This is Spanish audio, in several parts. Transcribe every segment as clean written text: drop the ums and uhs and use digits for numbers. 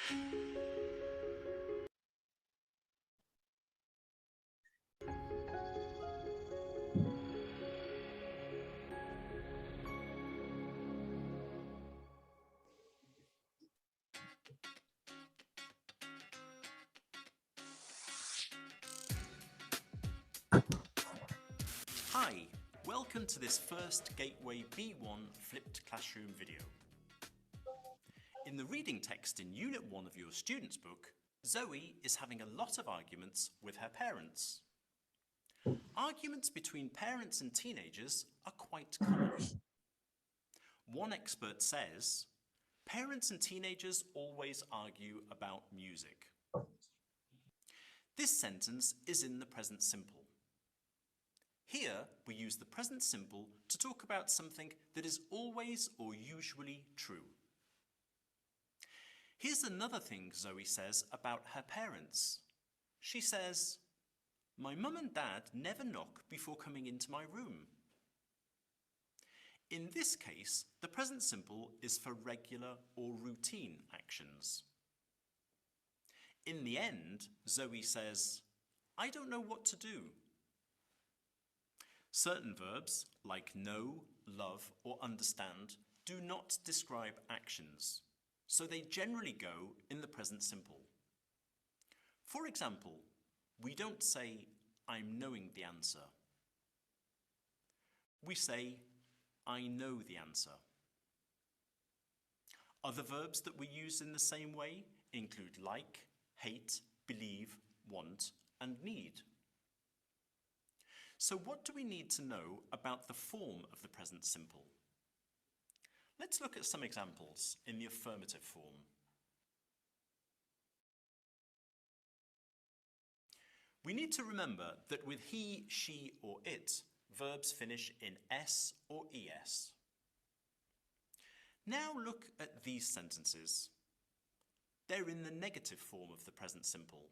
Hi, welcome to this first Gateway B1 flipped classroom video. In the reading text in Unit 1 of your student's book, Zoe is having a lot of arguments with her parents. Arguments between parents and teenagers are quite common. One expert says, parents and teenagers always argue about music. This sentence is in the present simple. Here, we use the present simple to talk about something that is always or usually true. Here's another thing Zoe says about her parents. She says, "My mum and dad never knock before coming into my room." In this case, the present simple is for regular or routine actions. In the end, Zoe says, "I don't know what to do." Certain verbs, like know, love, or understand, do not describe actions, so they generally go in the present simple. For example, we don't say, "I'm knowing the answer." We say, "I know the answer." Other verbs that we use in the same way include like, hate, believe, want, and need. So what do we need to know about the form of the present simple? Let's look at some examples in the affirmative form. We need to remember that with he, she, or it, verbs finish in s or es. Now look at these sentences. They're in the negative form of the present simple.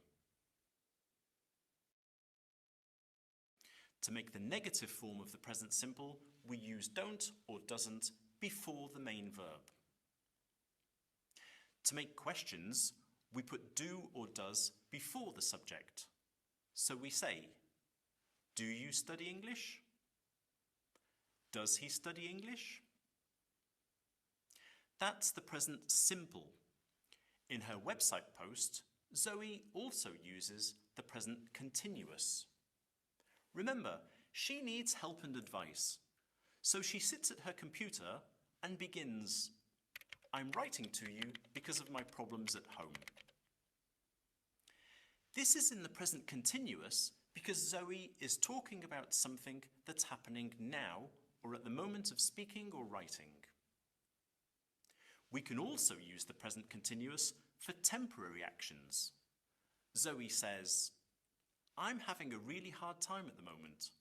To make the negative form of the present simple, we use don't or doesn't before the main verb. To make questions, we put do or does before the subject. So we say, "Do you study English?" "Does he study English?" That's the present simple. In her website post, Zoe also uses the present continuous. Remember, she needs help and advice, so she sits at her computer and begins, "I'm writing to you because of my problems at home." This is in the present continuous because Zoe is talking about something that's happening now or at the moment of speaking or writing. We can also use the present continuous for temporary actions. Zoe says, "I'm having a really hard time at the moment."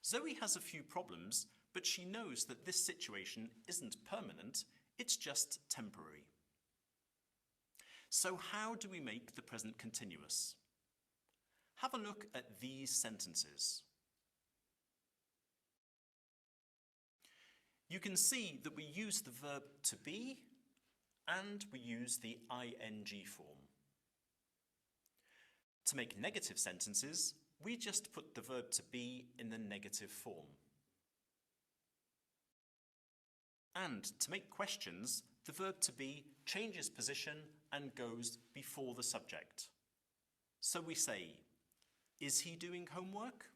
Zoe has a few problems, but she knows that this situation isn't permanent, it's just temporary. So how do we make the present continuous? Have a look at these sentences. You can see that we use the verb to be and we use the ing form. To make negative sentences, we just put the verb to be in the negative form. And to make questions, the verb to be changes position and goes before the subject. So we say, "Is he doing homework?"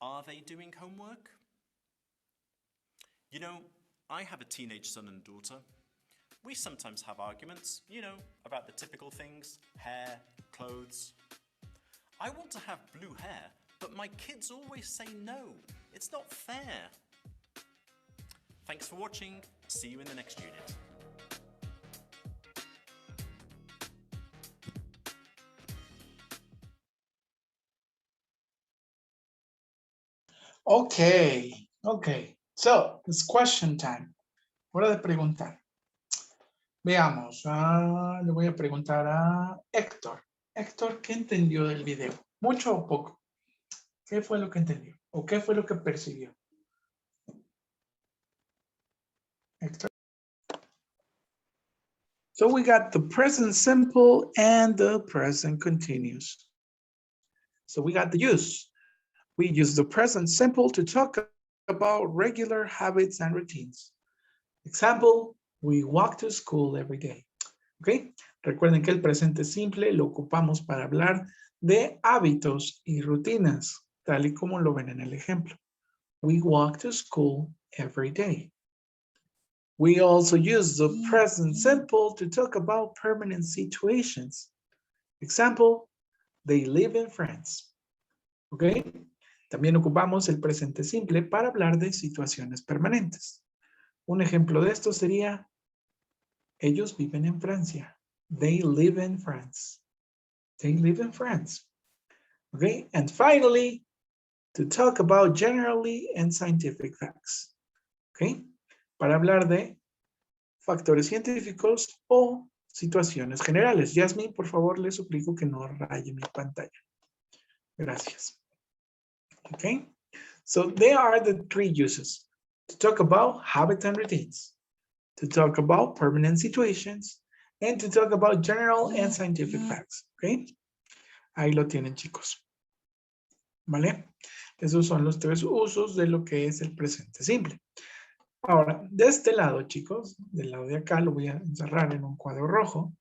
"Are they doing homework?" You know, I have a teenage son and daughter. We sometimes have arguments, about the typical things, hair, clothes. I want to have blue hair, but my kids always say no. It's not fair. Thanks for watching. See you in the next unit. Okay, okay. So, it's question time. Hora de preguntar. Veamos, le voy a preguntar a Héctor. Héctor, ¿qué entendió del video? ¿Mucho o poco? ¿Qué fue lo que entendió? ¿O qué fue lo que percibió? Héctor. So we got the present simple and the present continuous. So we got the use. We use the present simple to talk about regular habits and routines. Example, we walk to school every day. ¿Ok? Recuerden que el presente simple lo ocupamos para hablar de hábitos y rutinas, tal y como lo ven en el ejemplo. We walk to school every day. We also use the present simple to talk about permanent situations. Example, they live in France. ¿Ok? También ocupamos el presente simple para hablar de situaciones permanentes. Un ejemplo de esto sería, ellos viven en Francia. They live in France. They live in France. Okay, and finally, to talk about generally and scientific facts. Okay, para hablar de factores científicos o situaciones generales. Yasmin, por favor, le suplico que no raye mi pantalla. Gracias. Okay, so there are the three uses. To talk about habits and routines, to talk about permanent situations, and to talk about general and scientific facts. Okay, ahí lo tienen, chicos. ¿Vale? Esos son los tres usos de lo que es el presente simple. Ahora, de este lado, chicos, del lado de acá, lo voy a encerrar en un cuadro rojo.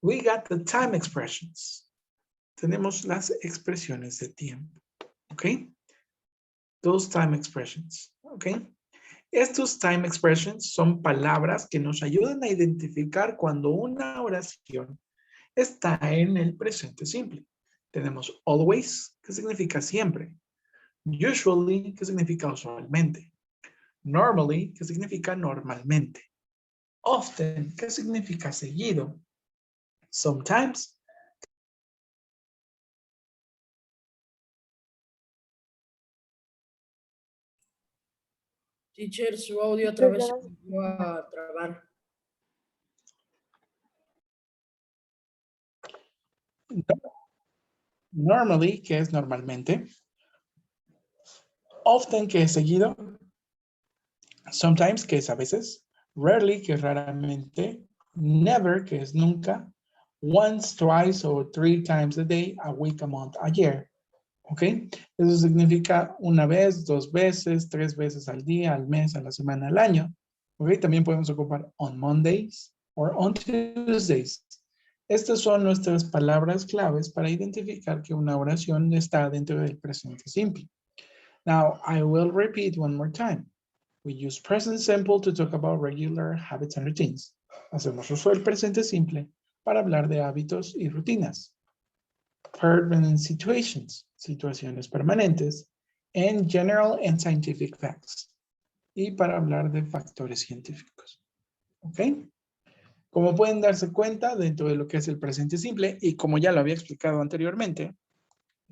We got the time expressions. Tenemos las expresiones de tiempo. ¿Ok? Those time expressions. ¿Ok? Estos time expressions son palabras que nos ayudan a identificar cuando una oración está en el presente simple. Tenemos always, que significa siempre. Usually, que significa usualmente. Normally, que significa normalmente. Often, que significa seguido. Sometimes. Teacher, su audio otra vez se va a trabar. Normally, que es normalmente. Often, que es seguido. Sometimes, que es a veces. Rarely, que es raramente. Never, que es nunca. Once, twice, or 3 times a day, a week, a month, a year. ¿Ok? Eso significa una vez, 2 veces, 3 veces al día, al mes, a la semana, al año. ¿Ok? También podemos ocupar on Mondays or on Tuesdays. Estas son nuestras palabras claves para identificar que una oración está dentro del presente simple. Now, I will repeat one more time. We use present simple to talk about regular habits and routines. Hacemos uso del presente simple para hablar de hábitos y rutinas. Permanent situations, situaciones permanentes, and general and scientific facts, y para hablar de factores científicos. ¿Ok? Como pueden darse cuenta, dentro de lo que es el presente simple, y como ya lo había explicado anteriormente,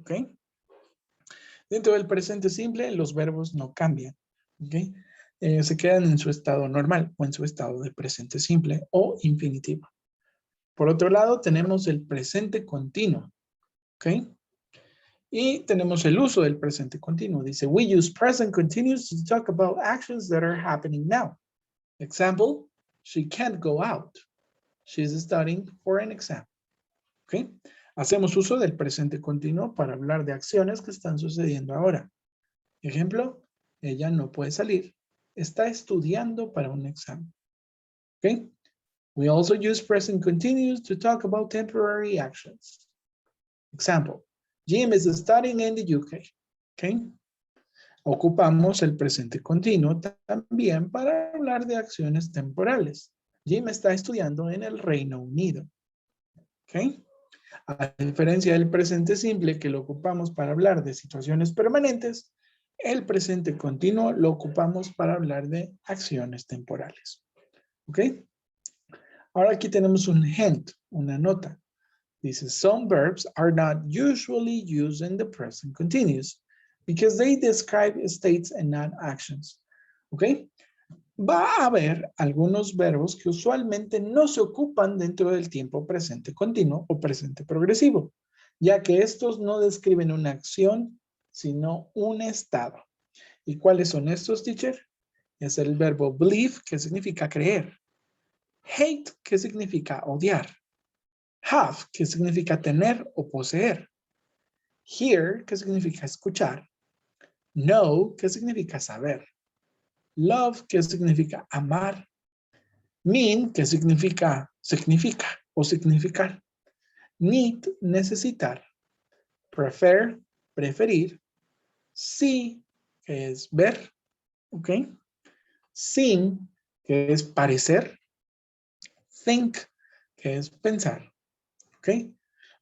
¿ok? Dentro del presente simple, los verbos no cambian, ¿ok? Se quedan en su estado normal o en su estado de presente simple o infinitivo. Por otro lado, tenemos el presente continuo, ¿ok? Y tenemos el uso del presente continuo. Dice, we use present continuous to talk about actions that are happening now. Example, she can't go out. She's studying for an exam. ¿Ok? Hacemos uso del presente continuo para hablar de acciones que están sucediendo ahora. Ejemplo, ella no puede salir. Está estudiando para un examen. ¿Ok? We also use present continuous to talk about temporary actions. Example, Jim is studying in the UK. Okay. Ocupamos el presente continuo también para hablar de acciones temporales. Jim está estudiando en el Reino Unido. Okay. A diferencia del presente simple que lo ocupamos para hablar de situaciones permanentes, el presente continuo lo ocupamos para hablar de acciones temporales. ¿Ok? Ahora aquí tenemos un hint, una nota. Dice, some verbs are not usually used in the present continuous because they describe states and not actions. ¿Ok? Va a haber algunos verbos que usualmente no se ocupan dentro del tiempo presente continuo o presente progresivo, ya que estos no describen una acción, sino un estado. ¿Y cuáles son estos, teacher? Es el verbo believe, que significa creer. Hate, ¿qué significa odiar? Have, ¿qué significa tener o poseer? Hear, ¿qué significa escuchar? Know, ¿qué significa saber? Love, ¿qué significa amar? Mean, ¿qué significa o significar? Need, necesitar. Prefer, preferir. See, que es ver, ¿ok? Seem, que es parecer. Think, que es pensar, ¿ok?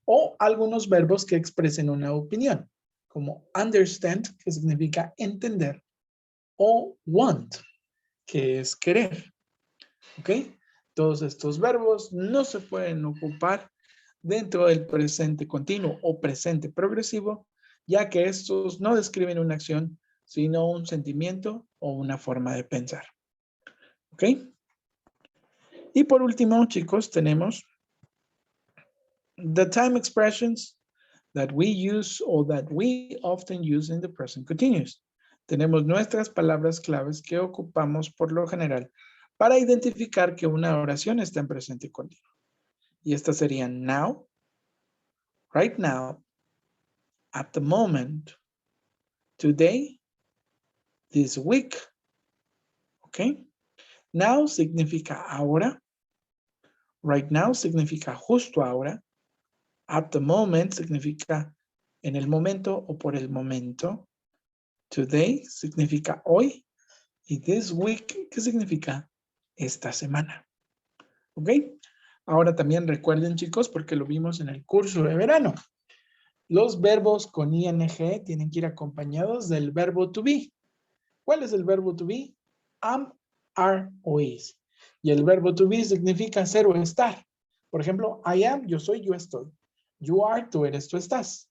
O algunos verbos que expresen una opinión, como understand, que significa entender, o want, que es querer, ¿ok? Todos estos verbos no se pueden ocupar dentro del presente continuo o presente progresivo, ya que estos no describen una acción, sino un sentimiento o una forma de pensar, ¿ok? Y por último, chicos, tenemos the time expressions that we use or that we often use in the present continuous. Tenemos nuestras palabras claves que ocupamos por lo general para identificar que una oración está en presente continuo. Y estas serían now, right now, at the moment, today, this week. ¿Ok? Now significa ahora. Right now significa justo ahora. At the moment significa en el momento o por el momento. Today significa hoy. Y this week, ¿qué significa? Esta semana. ¿Ok? Ahora también recuerden, chicos, porque lo vimos en el curso de verano. Los verbos con ing tienen que ir acompañados del verbo to be. ¿Cuál es el verbo to be? Am, are o is. Y el verbo to be significa ser o estar. Por ejemplo, I am, yo soy, yo estoy. You are, tú eres, tú estás.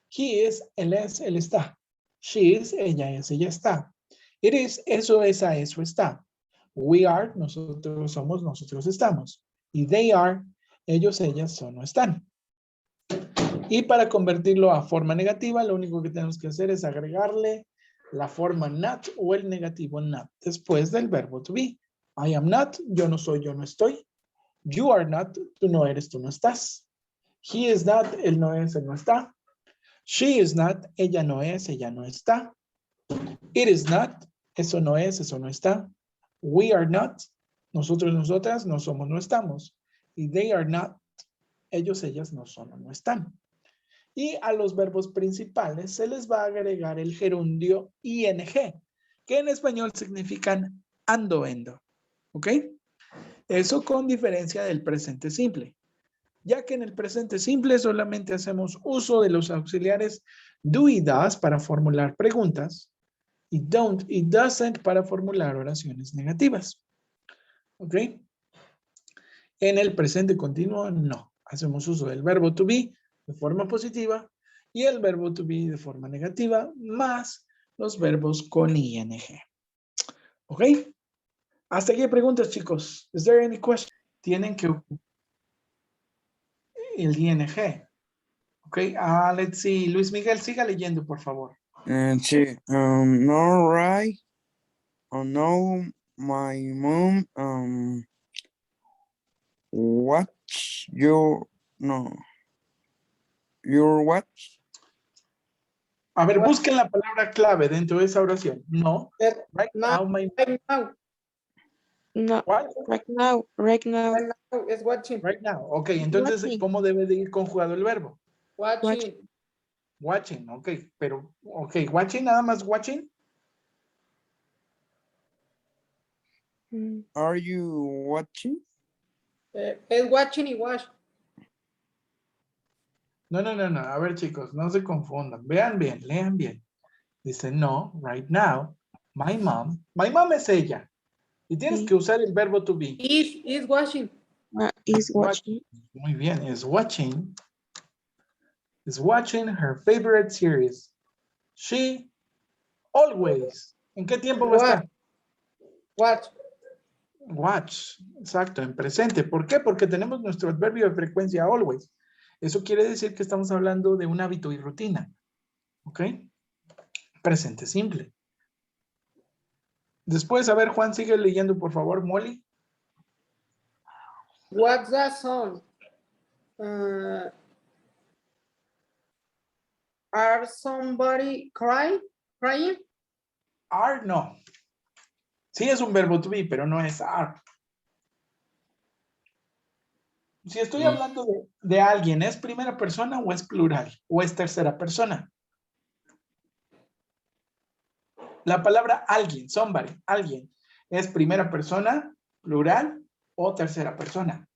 He is, él es, él está. She is, ella es, ella está. It is, eso, esa, eso está. We are, nosotros somos, nosotros estamos. Y they are, ellos, ellas son o están. Y para convertirlo a forma negativa, lo único que tenemos que hacer es agregarle la forma not o el negativo not después del verbo to be. I am not, yo no soy, yo no estoy. You are not, tú no eres, tú no estás. He is not, él no es, él no está. She is not, ella no es, ella no está. It is not, eso no es, eso no está. We are not, nosotros, nosotras no somos, no estamos. Y they are not, ellos, ellas no son o no están. Y a los verbos principales se les va a agregar el gerundio ing, que en español significan ando, endo. ¿Ok? Eso con diferencia del presente simple, ya que en el presente simple solamente hacemos uso de los auxiliares do y does para formular preguntas y don't y doesn't para formular oraciones negativas. ¿Ok? En el presente continuo no. Hacemos uso del verbo to be de forma positiva y el verbo to be de forma negativa más los verbos con ing. ¿Ok? Hasta aquí hay preguntas, chicos. Is there any question? Tienen que el ing. ¿Ok? Let's see. Luis Miguel, siga leyendo, por favor. Sí, no, right. Oh, no, my mom, watch your, no, your watch. A ver, busquen la palabra clave dentro de esa oración. No. Right No, now, my... right now. No, What? right now. Right now is watching. Right now. Ok, entonces, Watching. ¿cómo debe de ir conjugado el verbo? Watching. Watching, ok, pero, ok, watching, nada más watching. Are you watching? Es watching y watch. No. A ver, chicos, no se confundan. Vean bien, lean bien. Dice, no, right now, my mom es ella. Y tienes Sí. que usar el verbo to be. Is watching. Is watching. Muy bien, is watching her favorite series. She always. ¿En qué tiempo va a estar? Watch. Watch, exacto, en presente. ¿Por qué? Porque tenemos nuestro adverbio de frecuencia always. Eso quiere decir que estamos hablando de un hábito y rutina. ¿Ok? Presente simple. Después, a ver, Juan, sigue leyendo, por favor, Molly. What's that song? Are somebody crying? Are no. Sí es un verbo to be, pero no es are. Si estoy hablando de alguien, ¿es primera persona o es plural? ¿O es tercera persona? La palabra alguien, somebody, alguien, ¿es primera persona, plural o tercera persona?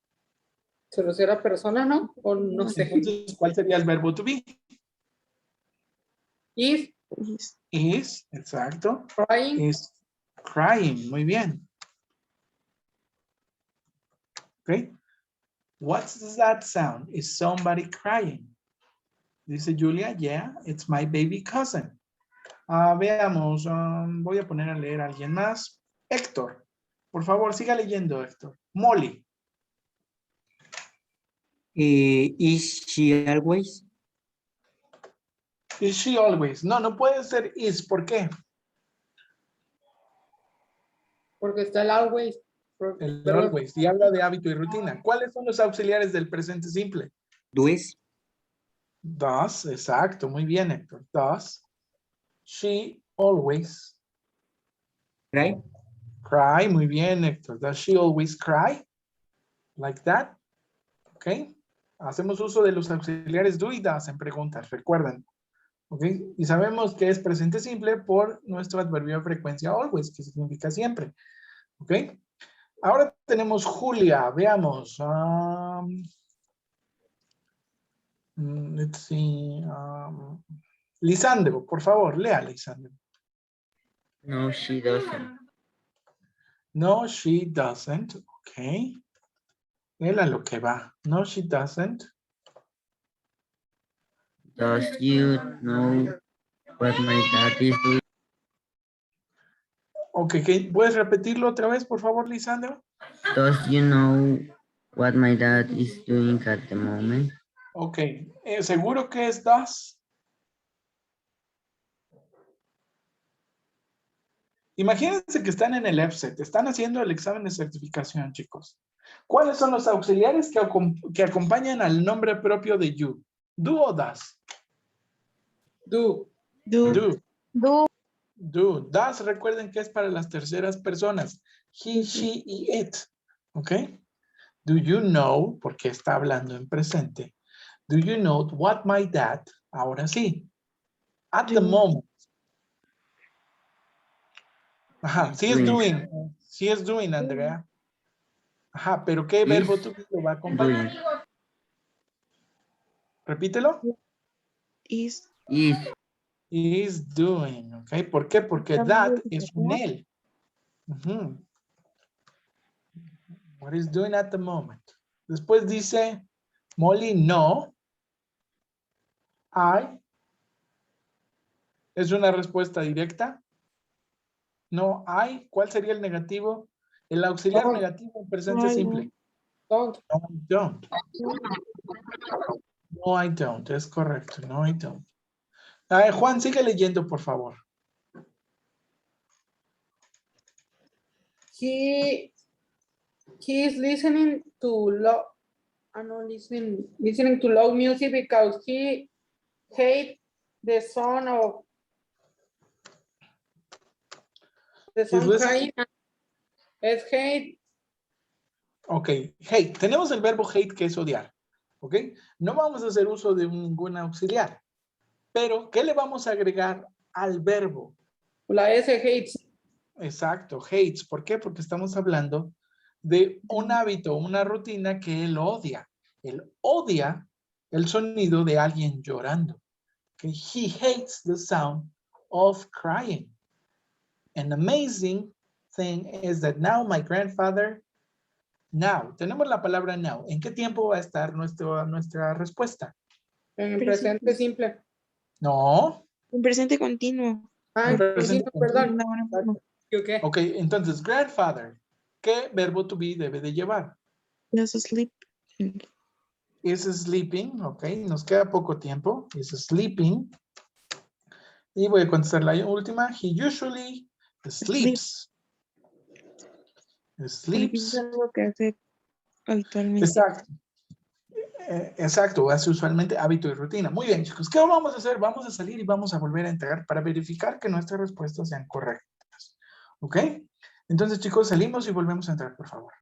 Tercera persona, ¿no? O no sé. Entonces, ¿cuál sería el verbo to be? Is Is, exacto. crying. Is crying, muy bien. Okay. What's that sound? Is somebody crying? Dice Julia, yeah, it's my baby cousin. Veamos, voy a poner a leer a alguien más. Héctor, por favor, siga leyendo, Héctor. Molly. Is she always? Is she always? No, no puede ser is. ¿Por qué? Porque está el always. El Perdón. always. Y habla de hábito y rutina. ¿Cuáles son los auxiliares del presente simple? Does? Does, exacto. Muy bien, Héctor. Does she always Right? cry? Muy bien, Héctor. Does she always cry? Like that? Ok. Hacemos uso de los auxiliares do y does en preguntas, recuerden. Ok. Y sabemos que es presente simple por nuestro adverbio de frecuencia always, que significa siempre. Ok. Ahora tenemos Julia. Veamos. Let's see. Lisandro, por favor, lea, Lisandro. No, she doesn't. No, she doesn't. Ok. Él a lo que va. No, she doesn't. Does you know what my dad is doing? Ok, ¿puedes repetirlo otra vez, por favor, Lisandro? Does you know what my dad is doing at the moment? Ok. ¿Seguro que es does? Imagínense que están en el EFSET, están haciendo el examen de certificación, chicos. ¿Cuáles son los auxiliares que acompañan al nombre propio de you? ¿Do o does? Do. Do. Do. Does, recuerden que es para las terceras personas. He, she y it. ¿Ok? Do you know, porque está hablando en presente. Do you know what my dad, ahora sí. At the moment. Ajá, sí es doing. Sí es doing, Andrea. Ajá, pero ¿qué verbo to be lo va a acompañar? Repítelo. Is Is Doing, ¿ok? ¿Por qué? Porque that es un él. Ujú. What is doing at the moment. Después dice, Molly, no. I. ¿Es una respuesta directa? No, I. ¿Cuál sería el negativo? El auxiliar Don't. negativo en presente simple. Don't. No, I don't. No, I don't. Es correcto. No, I don't. Juan, sigue leyendo, por favor. He is listening to loud. Listening to loud music because he hates the sound of the He's song listening- crying. Es hate. Ok, hate. Tenemos el verbo hate que es odiar. Ok. No vamos a hacer uso de ningún auxiliar. Pero, ¿qué le vamos a agregar al verbo? La S hates. Exacto, hates. ¿Por qué? Porque estamos hablando de un hábito, una rutina que él odia. Él odia el sonido de alguien llorando. Okay? He hates the sound of crying. An amazing thing is that now my grandfather. Now, tenemos la palabra now. ¿En qué tiempo va a estar nuestra respuesta? En Presente. presente simple. No. un presente continuo. Ah, en Presente presente, perdón. Una buena forma. ¿Qué? Ok, entonces, grandfather. ¿Qué verbo to be debe de llevar? Just sleep. Is sleeping, ok, nos queda poco tiempo. Is sleeping. Y voy a contestar la última. He usually sleeps. Sleeps. Algo que hace Habitualmente. Exacto. Exacto, hace usualmente hábito y rutina. Muy bien, chicos. ¿Qué vamos a hacer? Vamos a salir y vamos a volver a entrar para verificar que nuestras respuestas sean correctas. ¿Ok? Entonces, chicos, salimos y volvemos a entrar, por favor.